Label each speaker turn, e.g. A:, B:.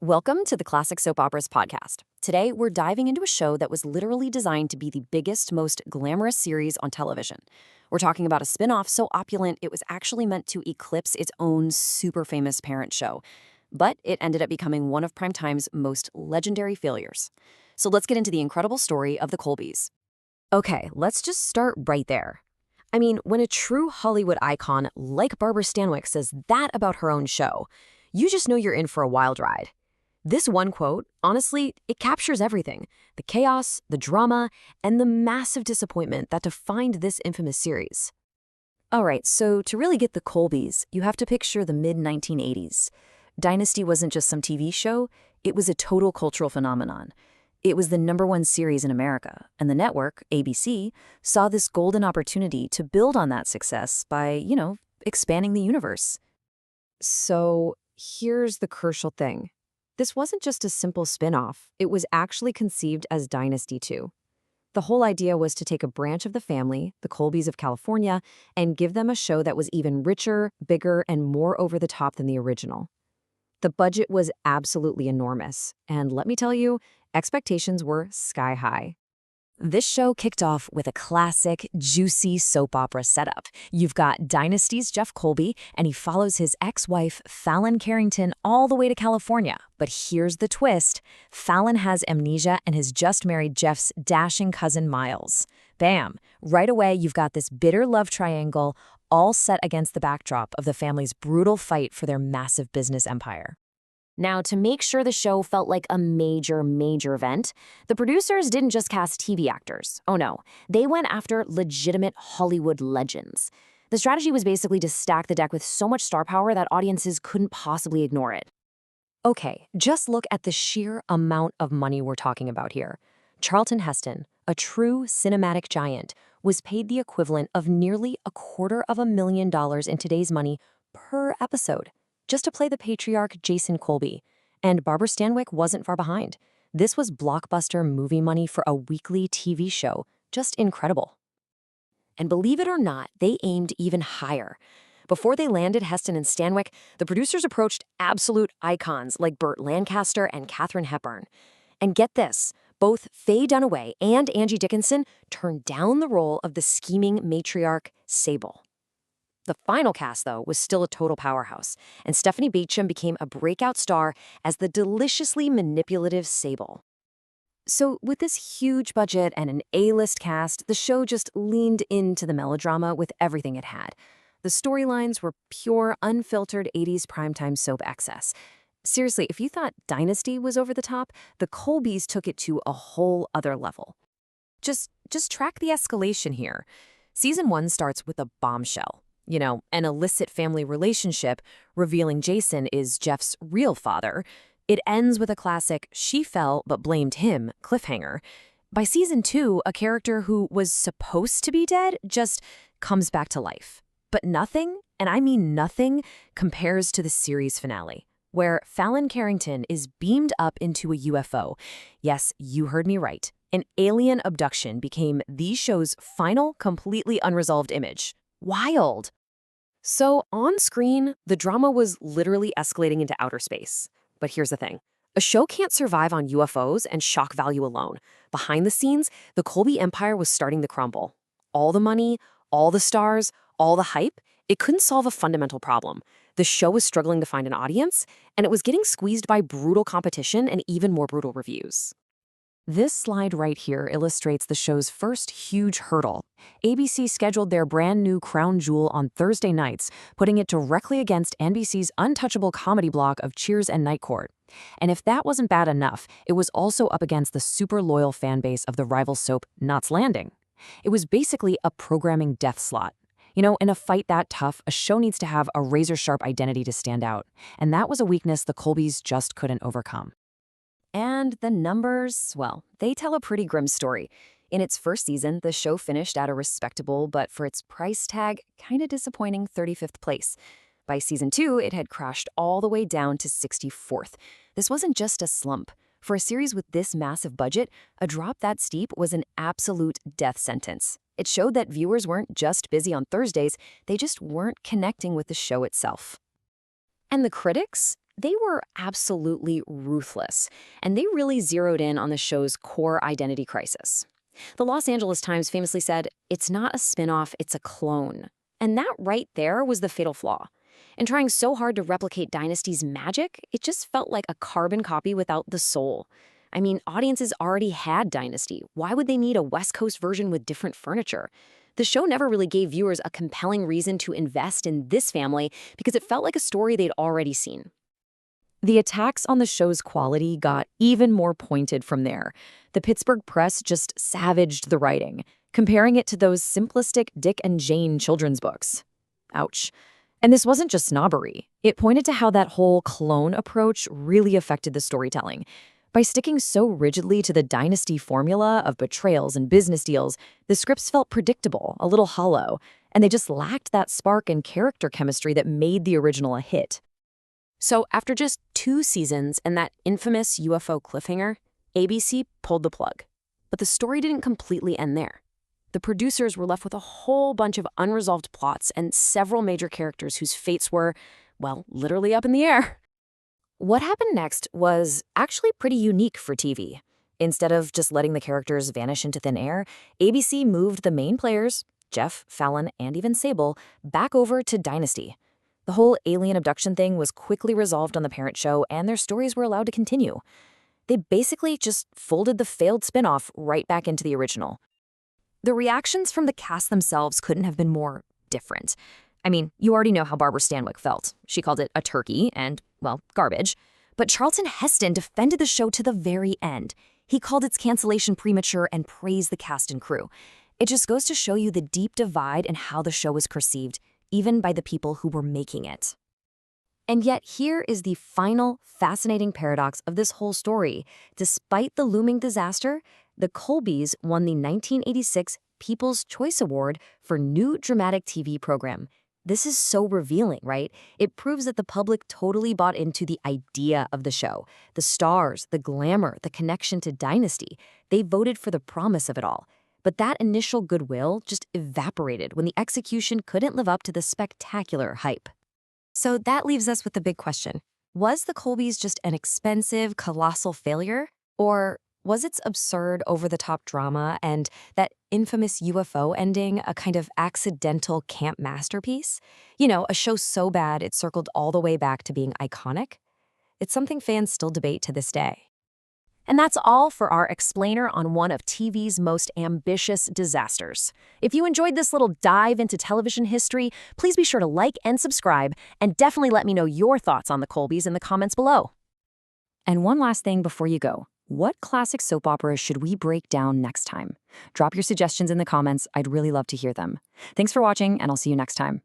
A: Welcome to the Classic Soap Operas podcast. Today, we're diving into a show that was literally designed to be the biggest, most glamorous series on television. We're talking about a spin-off so opulent it was actually meant to eclipse its own super famous parent show. But it ended up becoming one of Primetime's most legendary failures. So let's get into the incredible story of the Colbys. Okay, let's just start right there. I mean, when a true Hollywood icon like Barbara Stanwyck says that about her own show, you just know you're in for a wild ride. This one quote, honestly, it captures everything. The chaos, the drama, and the massive disappointment that defined this infamous series. All right, so to really get the Colbys, you have to picture the mid-1980s. Dynasty wasn't just some TV show, it was a total cultural phenomenon. It was the #1 series in America, and the network, ABC, saw this golden opportunity to build on that success by, expanding the universe. So here's the crucial thing. This wasn't just a simple spin-off, it was actually conceived as Dynasty 2. The whole idea was to take a branch of the family, the Colbys of California, and give them a show that was even richer, bigger, and more over the top than the original. The budget was absolutely enormous, and let me tell you, expectations were sky high. This show kicked off with a classic, juicy soap opera setup. You've got Dynasty's Jeff Colby, and he follows his ex-wife, Fallon Carrington, all the way to California. But here's the twist. Fallon has amnesia and has just married Jeff's dashing cousin, Miles. Bam! Right away, you've got this bitter love triangle, all set against the backdrop of the family's brutal fight for their massive business empire. Now, to make sure the show felt like a major event, the producers didn't just cast TV actors. Oh no, they went after legitimate Hollywood legends. The strategy was basically to stack the deck with so much star power that audiences couldn't possibly ignore it. Okay, just look at the sheer amount of money we're talking about here. Charlton Heston, a true cinematic giant, was paid the equivalent of nearly $250,000 in today's money per episode, just to play the patriarch Jason Colby. And Barbara Stanwyck wasn't far behind. This was blockbuster movie money for a weekly TV show. Just incredible. And believe it or not, they aimed even higher. Before they landed Heston and Stanwyck, the producers approached absolute icons like Burt Lancaster and Katharine Hepburn. And get this, both Faye Dunaway and Angie Dickinson turned down the role of the scheming matriarch Sable. The final cast, though, was still a total powerhouse, and Stephanie Beacham became a breakout star as the deliciously manipulative Sable. So with this huge budget and an A-list cast, the show just leaned into the melodrama with everything it had. The storylines were pure, unfiltered 80s primetime soap excess. Seriously, if you thought Dynasty was over the top, the Colbys took it to a whole other level. Just track the escalation here. Season 1 starts with a bombshell. An illicit family relationship revealing Jason is Jeff's real father. It ends with a classic she fell but blamed him cliffhanger. By season 2, a character who was supposed to be dead just comes back to life. But nothing, and I mean nothing, compares to the series finale, where Fallon Carrington is beamed up into a UFO. Yes, you heard me right. An alien abduction became the show's final, completely unresolved image. Wild. So on screen, the drama was literally escalating into outer space. But here's the thing. A show can't survive on UFOs and shock value alone. Behind the scenes, the Colby empire was starting to crumble. All the money, all the stars, all the hype, it couldn't solve a fundamental problem. The show was struggling to find an audience, and it was getting squeezed by brutal competition and even more brutal reviews. This slide right here illustrates the show's first huge hurdle. ABC scheduled their brand new crown jewel on Thursday nights, putting it directly against NBC's untouchable comedy block of Cheers and Night Court. And if that wasn't bad enough, it was also up against the super loyal fan base of the rival soap Knots Landing. It was basically a programming death slot. In a fight that tough, a show needs to have a razor-sharp identity to stand out. And that was a weakness the Colbys just couldn't overcome. And the numbers, well, they tell a pretty grim story. In its first season, the show finished at a respectable, but for its price tag, kind of disappointing 35th place. By season 2, it had crashed all the way down to 64th. This wasn't just a slump. For a series with this massive budget, a drop that steep was an absolute death sentence. It showed that viewers weren't just busy on Thursdays, they just weren't connecting with the show itself. And the critics? They were absolutely ruthless, and they really zeroed in on the show's core identity crisis. The Los Angeles Times famously said, "It's not a spin-off, it's a clone." And that right there was the fatal flaw. In trying so hard to replicate Dynasty's magic, it just felt like a carbon copy without the soul. I mean, audiences already had Dynasty. Why would they need a West Coast version with different furniture? The show never really gave viewers a compelling reason to invest in this family because it felt like a story they'd already seen. The attacks on the show's quality got even more pointed from there. The Pittsburgh Press just savaged the writing, comparing it to those simplistic Dick and Jane children's books. Ouch. And this wasn't just snobbery. It pointed to how that whole clone approach really affected the storytelling. By sticking so rigidly to the Dynasty formula of betrayals and business deals, the scripts felt predictable, a little hollow, and they just lacked that spark and character chemistry that made the original a hit. So after just 2 seasons and that infamous UFO cliffhanger, ABC pulled the plug. But the story didn't completely end there. The producers were left with a whole bunch of unresolved plots and several major characters whose fates were, well, literally up in the air. What happened next was actually pretty unique for TV. Instead of just letting the characters vanish into thin air, ABC moved the main players, Jeff, Fallon, and even Sable, back over to Dynasty. The whole alien abduction thing was quickly resolved on the parent show, and their stories were allowed to continue. They basically just folded the failed spinoff right back into the original. The reactions from the cast themselves couldn't have been more different. I mean, you already know how Barbara Stanwyck felt. She called it a turkey and, well, garbage. But Charlton Heston defended the show to the very end. He called its cancellation premature and praised the cast and crew. It just goes to show you the deep divide in how the show was perceived, even by the people who were making it. And yet here is the final fascinating paradox of this whole story. Despite the looming disaster, the Colbys won the 1986 People's Choice Award for New Dramatic TV Program. This is so revealing, right? It proves that the public totally bought into the idea of the show. The stars, the glamour, the connection to Dynasty. They voted for the promise of it all. But that initial goodwill just evaporated when the execution couldn't live up to the spectacular hype. So that leaves us with the big question. Was the Colbys just an expensive, colossal failure? Or was its absurd, over-the-top drama and that infamous UFO ending a kind of accidental camp masterpiece? You know, a show so bad it circled all the way back to being iconic? It's something fans still debate to this day. And that's all for our explainer on one of TV's most ambitious disasters. If you enjoyed this little dive into television history, please be sure to like and subscribe, and definitely let me know your thoughts on the Colbys in the comments below. And one last thing before you go. What classic soap opera should we break down next time? Drop your suggestions in the comments. I'd really love to hear them. Thanks for watching, and I'll see you next time.